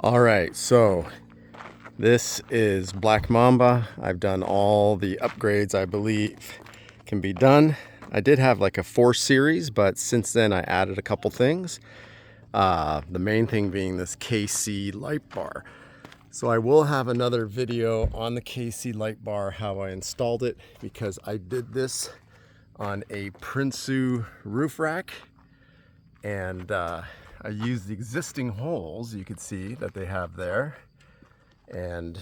All right, so this is Black Mamba. I've done all the upgrades I believe can be done. I did have like a 4 series, but since then I added a couple things. The main thing being this KC light bar. So I will have another video on the KC light bar, how I installed it, because I did this on a Prinsu Roof Rack, and I used the existing holes you could see that they have there, and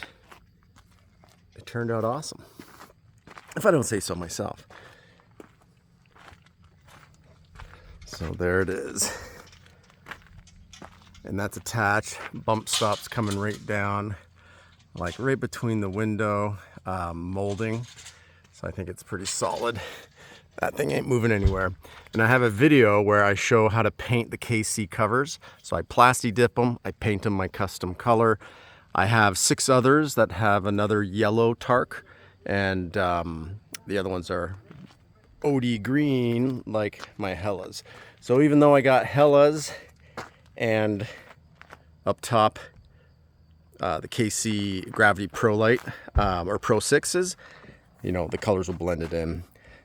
it turned out awesome, if I don't say so myself. So there it is, and that's attached. Bump stops coming right down, like right between the window molding, so I think it's pretty solid. That thing ain't moving anywhere. And I have a video where I show how to paint the KC covers. So I plasti dip them, I paint them my custom color. I have 6 others that have another yellow tarc, and the other ones are OD green, like my Hellas. So even though I got Hellas and up top the KC Gravity Pro Light or Pro 6s, you know, the colors will blend it in.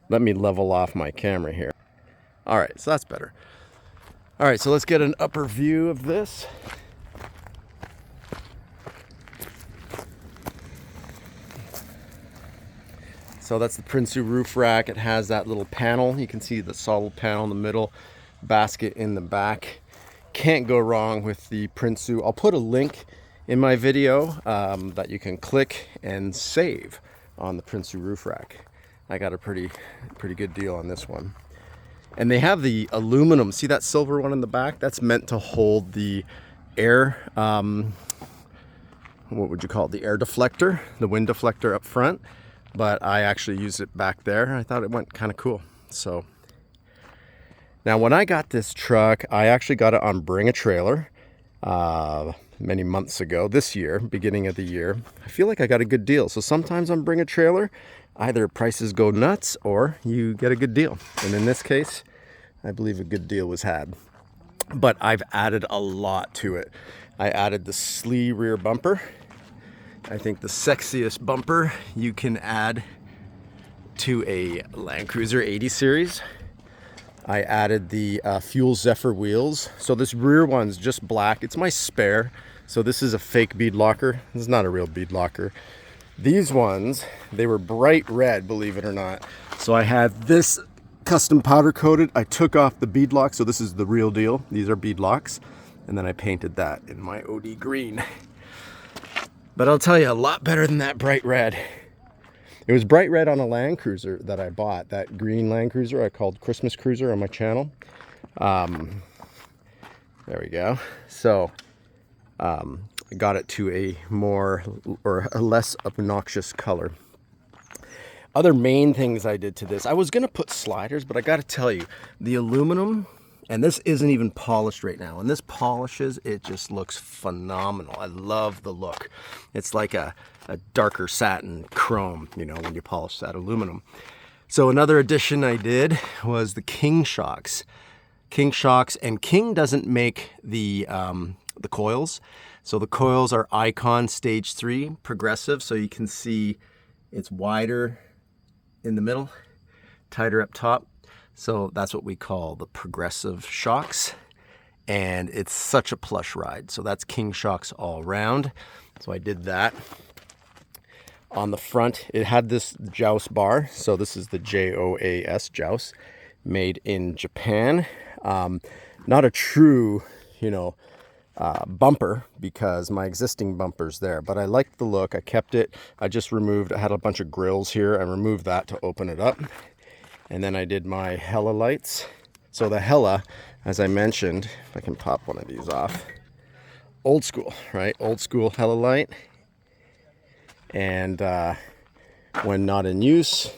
Let me level off my camera here. All right, so that's better. All right, so let's get an upper view of this. So that's the Prinsu Roof Rack. It has that little panel. You can see the solid panel in the middle, basket in the back. Can't go wrong with the Prinsu. I'll put a link in my video that you can click and save on the Prinsu Roof Rack. I got a pretty good deal on this one. And they have the aluminum. See that silver one in the back? That's meant to hold the air, what would you call it? The air deflector, the wind deflector up front. But I actually used it back there. I thought it went kind of cool. So now when I got this truck, I actually got it on Bring a Trailer many months ago, this year, beginning of the year. I feel like I got a good deal. So sometimes on Bring a Trailer, either prices go nuts or you get a good deal. And in this case, I believe a good deal was had. But I've added a lot to it. I added the Slee rear bumper. I think the sexiest bumper you can add to a landcruiser 80 series. I added the Fuel Zephyr wheels. So this rear one's just black. It's my spare. So this is a fake bead locker. This is not a real bead locker. These ones, they were bright red, believe it or not. So I had this custom powder coated. I took off the bead lock, so this is the real deal. These are bead locks. And then I painted that in my OD green. But I'll tell you, a lot better than that bright red. It was bright red on a Land Cruiser that I bought. That green Land Cruiser I called Christmas Cruiser on my channel. There we go. So I got it to a more or a less obnoxious color. Other main things I did to this, I was gonna put sliders, but I gotta tell you, the aluminum, and this isn't even polished right now, and this polishes, it just looks phenomenal. I love the look. It's like a darker satin chrome, you know, when you polish that aluminum. So another addition I did was the King shocks. King shocks, and King doesn't make the coils. So the coils are Icon Stage 3 progressive, so you can see it's wider in the middle, tighter up top. So that's what we call the progressive shocks, and it's such a plush ride. So that's King shocks all around. So I did that. On the front, it had this Jaos bar. So this is the Jaos, Jaos, made in Japan. Not a true, you know, bumper, because my existing bumper's there, but I liked the look. I kept it. I just removed, I had a bunch of grills here. I removed that to open it up. And then I did my Hella lights. So the Hella, as I mentioned, if I can pop one of these off, old school, right? Old school Hella light. And when not in use,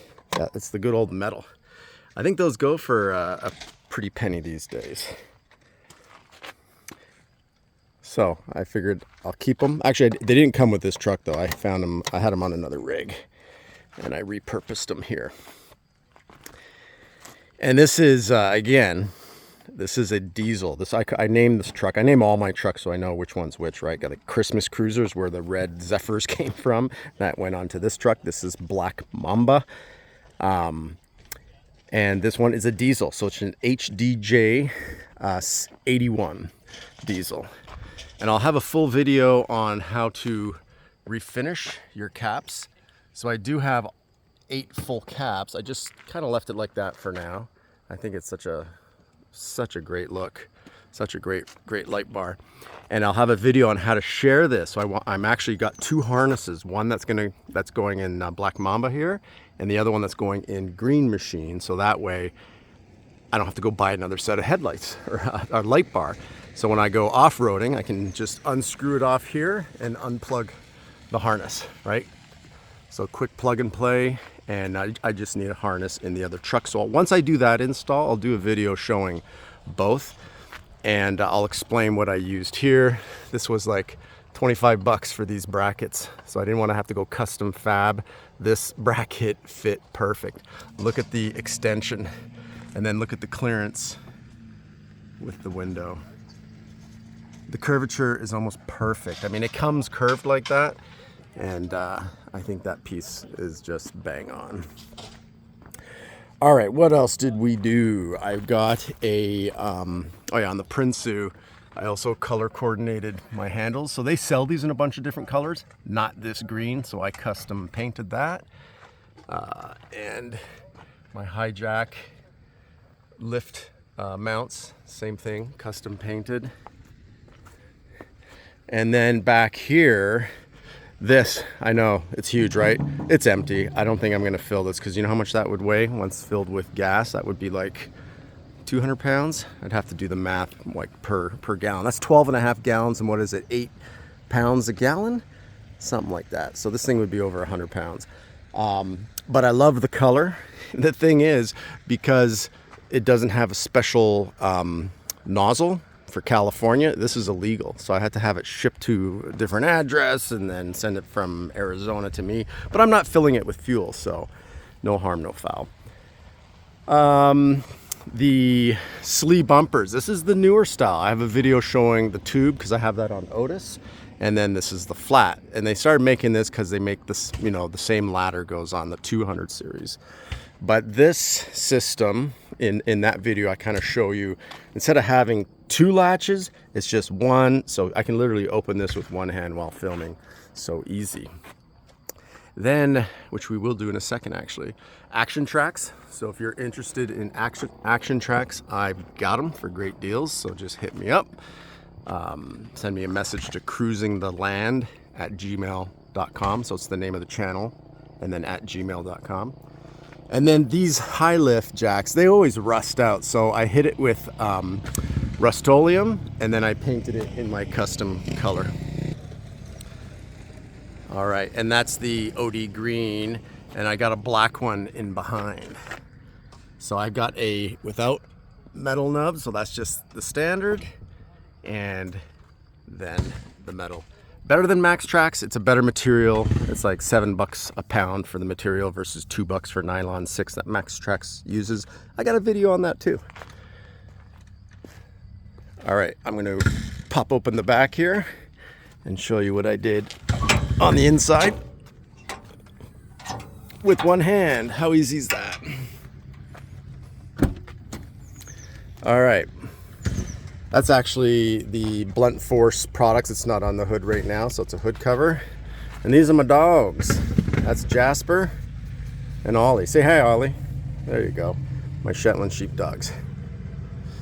it's the good old metal. I think those go for a pretty penny these days. So I figured I'll keep them. Actually, they didn't come with this truck though. I found them, I had them on another rig, and I repurposed them here. And this is, again, This is a diesel. I named this truck. I name all my trucks so I know which one's which, right? Got a Christmas Cruisers where the red Zephyrs came from. That went onto this truck. This is black Mamba. And this one is a diesel. So it's an HDJ 81 diesel. And I'll have a full video on how to refinish your caps. So I do have 8 full caps. I just kind of left it like that for now. I think it's such a great look, such a great light bar. And I'll have a video on how to share this. So I'm actually got 2 harnesses. One that's going in black Mamba here, and the other one that's going in green machine. So that way I don't have to go buy another set of headlights or a light bar. So when I go off-roading, I can just unscrew it off here and unplug the harness, right? So quick plug and play, and I just need a harness in the other truck. So once I do that install, I'll do a video showing both, and I'll explain what I used here. This was like 25 bucks for these brackets, so I didn't want to have to go custom fab. This bracket fit perfect. Look at the extension, and then look at the clearance with the window. The curvature is almost perfect. I mean, it comes curved like that, and I think that piece is just bang on. All right, what else did we do? I've got a, on the Prinsu, I also color coordinated my handles. So they sell these in a bunch of different colors, not this green, so I custom painted that. And my hijack lift mounts, same thing, custom painted. And then back here, this, I know it's huge, right? It's empty. I don't think I'm gonna fill this because you know how much that would weigh once filled with gas? That would be like 200 pounds. I'd have to do the math like per gallon. That's 12.5 gallons, and what is it, 8 pounds a gallon? Something like that. So this thing would be over 100 pounds. But I love the color. The thing is, because it doesn't have a special nozzle for California, this is illegal. So I had to have it shipped to a different address and then send it from Arizona to me. But I'm not filling it with fuel, so no harm, no foul. The Slee bumpers. This is the newer style. I have a video showing the tube because I have that on Otis. And then this is the flat. And they started making this because they make this, you know, the same ladder goes on the 200 series. But this system, in that video, I kind of show you, instead of having 2 latches, it's just one. So I can literally open this with one hand while filming. So easy. Then, which we will do in a second actually, action tracks. So if you're interested in action tracks, I've got them for great deals. So just hit me up. Send me a message to cruisingtheland@gmail.com. So it's the name of the channel, and then @gmail.com. And then these high lift jacks, they always rust out. So I hit it with Rust-Oleum, and then I painted it in my custom color. All right, and that's the OD green, and I got a black one in behind. So I've got a without metal nub, so that's just the standard, and then the metal. Better than Max Trax. It's a better material. It's like $7 a pound for the material versus $2 for nylon 6 that Max Trax uses. I got a video on that too. All right, I'm gonna pop open the back here and show you what I did on the inside with one hand. How easy is that? All right. That's actually the Blunt Force products. It's not on the hood right now, so it's a hood cover. And these are my dogs. That's Jasper and Ollie. Say hi, Ollie. There you go. My Shetland sheepdogs.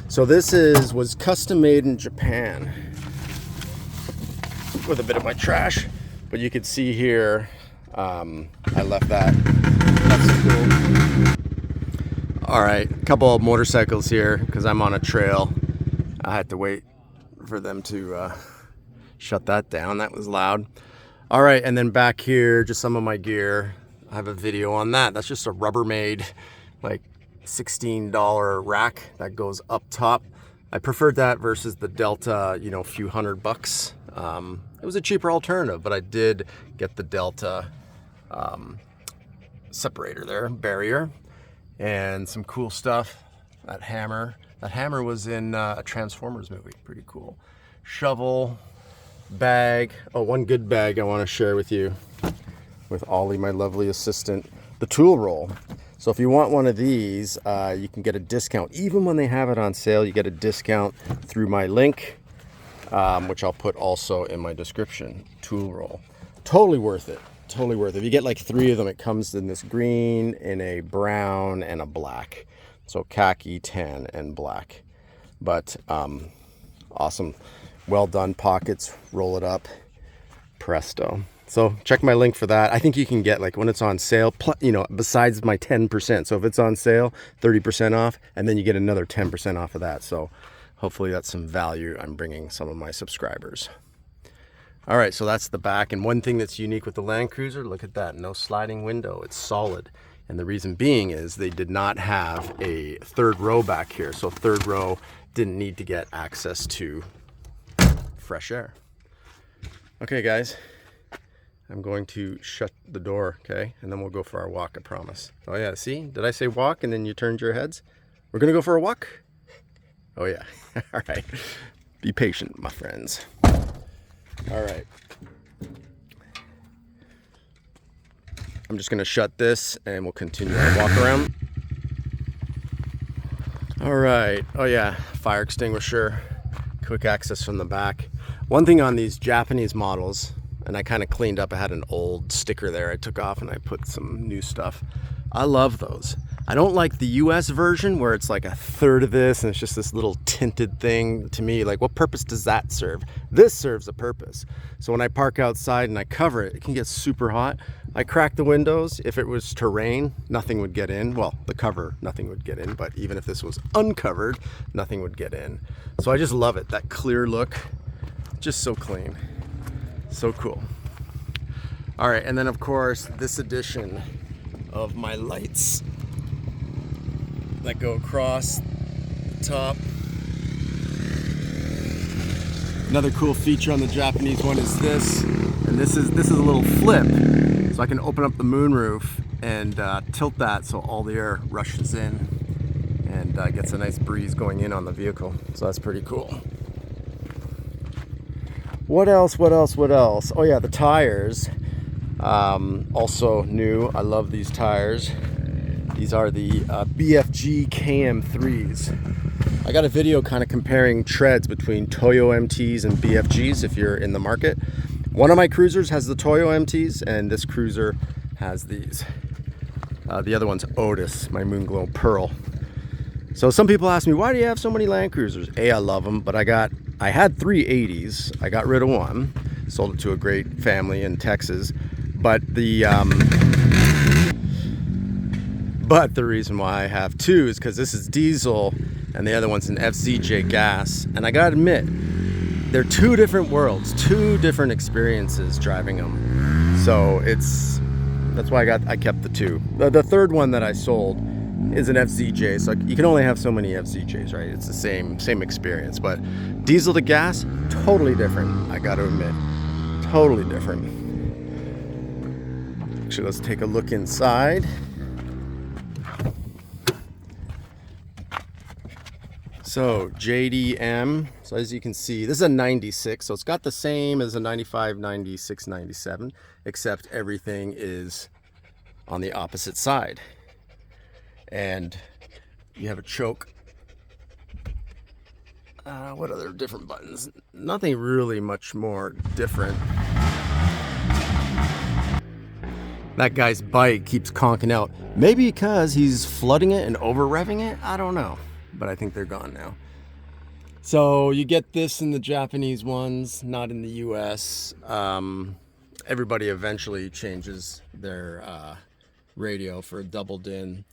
So this was custom made in Japan with a bit of my trash. But you can see here, I left that. That's cool. All right, a couple of motorcycles here because I'm on a trail. I had to wait for them to shut that down. That was loud. All right, and then back here, just some of my gear. I have a video on that. That's just a Rubbermaid, like $16 rack that goes up top. I preferred that versus the Delta, you know, a few $100. It was a cheaper alternative, but I did get the Delta separator there, barrier, and some cool stuff. That hammer. That hammer was in a Transformers movie. Pretty cool. Shovel, bag. Oh, one good bag I want to share with you, with Ollie, my lovely assistant. The tool roll. So if you want one of these, you can get a discount. Even when they have it on sale, you get a discount through my link, which I'll put also in my description. Tool roll. Totally worth it. Totally worth it. If you get like 3 of them, it comes in this green, in a brown, and a black. So khaki, tan, and black. But awesome. Well done pockets. Roll it up. Presto. So check my link for that. I think you can get, like, when it's on sale, you know, besides my 10%. So if it's on sale, 30% off, and then you get another 10% off of that. So hopefully that's some value I'm bringing some of my subscribers. All right, so that's the back. And one thing that's unique with the landcruiser, look at that, no sliding window. It's solid. And the reason being is they did not have a third row back here. So third row didn't need to get access to fresh air. Okay, guys. I'm going to shut the door, okay? And then we'll go for our walk, I promise. Oh yeah, see? Did I say walk and then you turned your heads? We're gonna go for a walk? Oh yeah, all right. Be patient, my friends. All right. I'm just gonna shut this and we'll continue our walk around. All right, oh yeah, fire extinguisher, quick access from the back. One thing on these Japanese models, and I kind of cleaned up, I had an old sticker there I took off and I put some new stuff. I love those. I don't like the US version where it's like a third of this and it's just this little tinted thing. To me, like, what purpose does that serve? This serves a purpose. So when I park outside and I cover it, it can get super hot. I crack the windows. If it was to rain, nothing would get in. Well, the cover, nothing would get in, but even if this was uncovered, nothing would get in. So I just love it, that clear look, just so clean. So cool. All right, and then of course this edition of my lights that go across the top. Another cool feature on the Japanese one is this, and this is a little flip, so I can open up the moonroof and tilt that so all the air rushes in and gets a nice breeze going in on the vehicle. So that's pretty cool. What else? Oh yeah, the tires. Also new. I love these tires. These are the BFG KM3s. I got a video kind of comparing treads between Toyo MTs and BFGs if you're in the market. One of my cruisers has the Toyo MTs and this cruiser has these. The other one's Otis, my Moonglow Pearl. So some people ask me, why do you have so many Land Cruisers? A, I love them, but I had 3 80s. I got rid of one, sold it to a great family in Texas. But the reason why I have 2 is because this is diesel and the other one's an FZJ gas. And I gotta admit, they're 2 different worlds, 2 different experiences driving them. So that's why I kept the 2. The third one that I sold is an FZJ, so you can only have so many FZJs, right? It's the same experience, but diesel to gas, totally different. I got to admit, totally different. Actually, let's take a look inside. So JDM, so as you can see, this is a 96, so it's got the same as a 95, 96, 97, except everything is on the opposite side. And you have a choke. What other different buttons? Nothing really much more different. That guy's bike keeps conking out. Maybe because he's flooding it and over revving it. I don't know, but I think they're gone now. So you get this in the Japanese ones, not in the US. Everybody eventually changes their radio for a double din.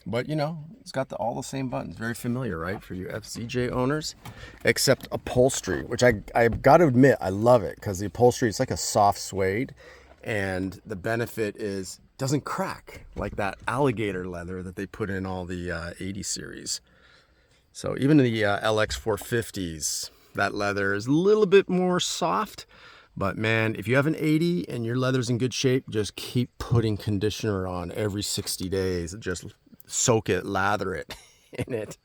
But you know, it's got all the same buttons. Very familiar, right, for you FZJ owners, except upholstery, which I got to admit I love it, because the upholstery, it's like a soft suede, and the benefit is it doesn't crack like that alligator leather that they put in all the 80 series. So even in the LX 450s, that leather is a little bit more soft. But man, if you have an 80 and your leather's in good shape, just keep putting conditioner on every 60 days. Just soak it, lather it, in it.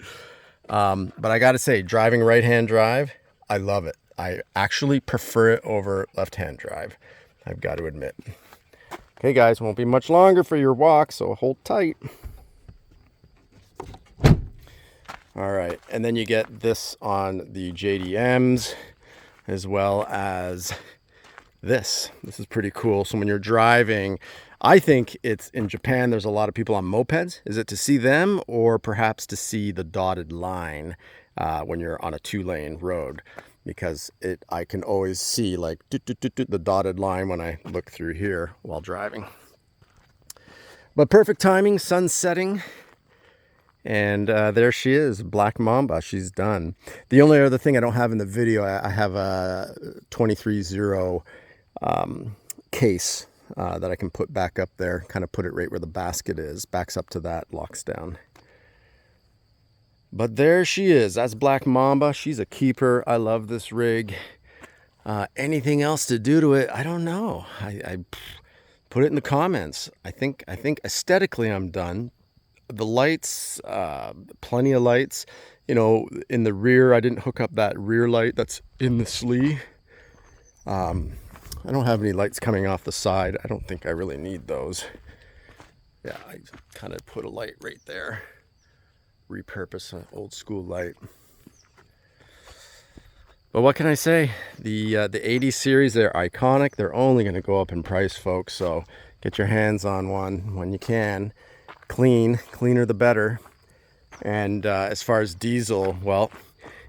But I gotta say, driving right-hand drive, I love it. I actually prefer it over left-hand drive, I've got to admit. Okay guys, won't be much longer for your walk, so hold tight. All right, and then you get this on the JDMs as well as this. This is pretty cool. So when you're driving, I think it's in Japan, there's a lot of people on mopeds. Is it to see them or perhaps to see the dotted line when you're on a 2-lane road? Because I can always see like the dotted line when I look through here while driving. But perfect timing, sun setting. And there she is, Black Mamba. She's done. The only other thing I don't have in the video, I have a 23-0 case that I can put back up there, kind of put it right where the basket is, backs up to that, locks down. But there she is. That's Black Mamba. She's a keeper. I love this rig. Anything else to do to it? I don't know. I put it in the comments. I think aesthetically I'm done. The lights, plenty of lights. You know, in the rear, I didn't hook up that rear light that's in the Slee. I don't have any lights coming off the side. I don't think I really need those. Yeah, I kind of put a light right there. Repurpose an old school light. But what can I say? The 80 series, they're iconic. They're only going to go up in price, folks. So get your hands on one when you can. Cleaner the better. And as far as diesel, well,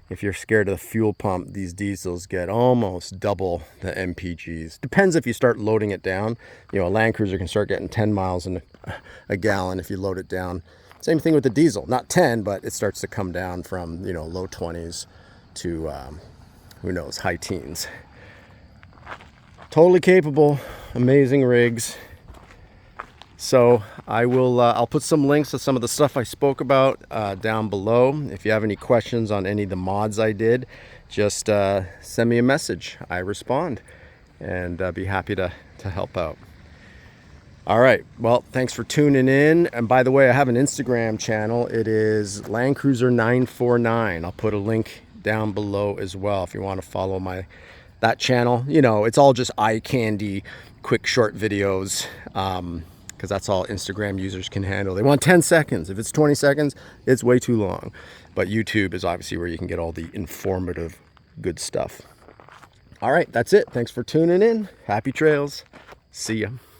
if you're scared of the fuel pump, these diesels get almost double the MPGs. Depends if you start loading it down. You know, a landcruiser can start getting 10 miles in a gallon if you load it down. Same thing with the diesel, not 10, but it starts to come down from, you know, low 20s to who knows, high teens. Totally capable, amazing rigs. So I will, I'll put some links to some of the stuff I spoke about down below. If you have any questions on any of the mods I did, just send me a message. I respond, and be happy to help out. All right, well, thanks for tuning in. And by the way, I have an Instagram channel. It is landcruiser949. I'll put a link down below as well if you want to follow that channel. You know, it's all just eye candy, quick short videos. Because that's all Instagram users can handle. They want 10 seconds. If it's 20 seconds, it's way too long. But YouTube is obviously where you can get all the informative, good stuff. All right, that's it. Thanks for tuning in. Happy trails. See ya.